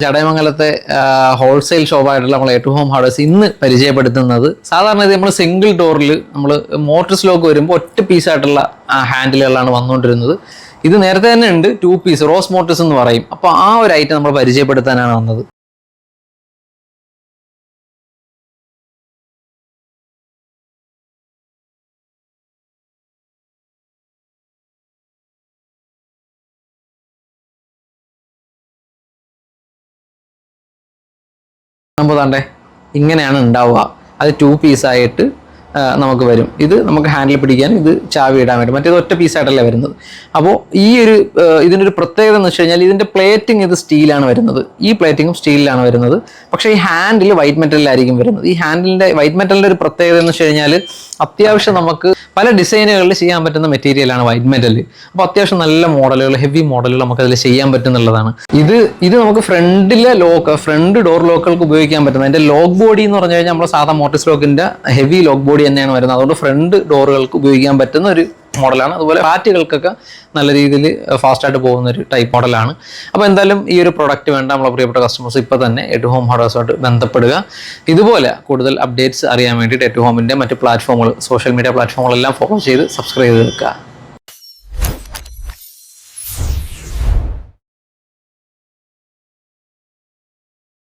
ചടയമംഗലത്തെ wholesale ഷോപ്പായിട്ടുള്ള നമ്മൾ A to home hardwares ഇന്ന് പരിചയപ്പെടുത്തുന്നത് സാധാരണ ഇത് നമ്മൾ സിംഗിൾ ഡോറിൽ നമ്മൾ മോട്ടോർസ് ലോക്ക് വരുമ്പോൾ ഒറ്റ പീസായിട്ടുള്ള ഹാൻഡിലുകളാണ് വന്നുകൊണ്ടിരുന്നത്. ഇത് നേരത്തെ തന്നെ ഉണ്ട് 2 പീസ് റോസ് മോട്ടോർസ് എന്ന് പറയും. അപ്പോൾ ആ ഒരു ഐറ്റം നമ്മൾ പരിചയപ്പെടുത്താനാണ് വന്നത്. താണ്ടേ ഇങ്ങനെയാണ് ഉണ്ടാവുക. അത് 2 പീസായിട്ട് നമുക്ക് വരും. ഇത് നമുക്ക് ഹാൻഡിൽ പിടിക്കാൻ, ഇത് ചാവി ഇടാൻ പറ്റും. മറ്റേത് ഒറ്റ പീസായിട്ടല്ലേ വരുന്നത്. അപ്പോൾ ഇതിനൊരു പ്രത്യേകത എന്ന് വെച്ച് കഴിഞ്ഞാൽ ഇതിൻ്റെ പ്ലേറ്റിംഗ് ഇത് സ്റ്റീലാണ് വരുന്നത്. ഈ പ്ലേറ്റിങ്ങും സ്റ്റീലിലാണ് വരുന്നത്. പക്ഷേ ഈ ഹാൻഡിൽ വൈറ്റ് മെറ്റലിലായിരിക്കും വരുന്നത്. ഈ ഹാൻഡിലിൻ്റെ വൈറ്റ് മെറ്റലിൻ്റെ ഒരു പ്രത്യേകത എന്ന് വെച്ച് കഴിഞ്ഞാൽ അത്യാവശ്യം നമുക്ക് പല ഡിസൈനുകളിൽ ചെയ്യാൻ പറ്റുന്ന മെറ്റീരിയലാണ് വൈറ്റ് മെറ്റൽ. അപ്പോൾ അത്യാവശ്യം നല്ല മോഡലുകൾ, ഹെവി മോഡലുകൾ നമുക്ക് അതിൽ ചെയ്യാൻ പറ്റുന്നുള്ളതാണ്. ഇത് നമുക്ക് ഫ്രണ്ട് ഡോർ ലോക്കുകൾക്ക് ഉപയോഗിക്കാൻ പറ്റുന്നത്. അതിൻ്റെ ലോക്ക് ബോഡി എന്ന് പറഞ്ഞു കഴിഞ്ഞാൽ നമ്മുടെ സാധാ മോട്ടോർസ് ലോക്കിൻ്റെ ഹെവി ലോക്ക് ബോഡി തന്നെയാണ് വരുന്നത്. അതുകൊണ്ട് ഫ്രണ്ട് ഡോറുകൾക്ക് ഉപയോഗിക്കാൻ പറ്റുന്ന ഒരു മോഡലാണ്. അതുപോലെ ഫ്ലാറ്റുകൾക്കൊക്കെ നല്ല രീതിയിൽ ഫാസ്റ്റായിട്ട് പോകുന്ന ഒരു ടൈപ്പ് മോഡലാണ്. അപ്പോൾ എന്തായാലും ഈ ഒരു പ്രൊഡക്റ്റ് വേണ്ട നമ്മളെ പ്രിയപ്പെട്ട കസ്റ്റമേഴ്സ് ഇപ്പോൾ തന്നെ എ ടു ഹോം ഹാർഡ്വെയർസുമായിട്ട് ബന്ധപ്പെടുക. ഇതുപോലെ കൂടുതൽ അപ്ഡേറ്റ്സ് അറിയാൻ വേണ്ടിയിട്ട് എ ടു ഹോമിൻ്റെ മറ്റ് പ്ലാറ്റ്ഫോമുകൾ, സോഷ്യൽ മീഡിയ പ്ലാറ്റ്ഫോമുകളെല്ലാം ഫോളോ ചെയ്ത് സബ്സ്ക്രൈബ് ചെയ്ത് വെക്കുക.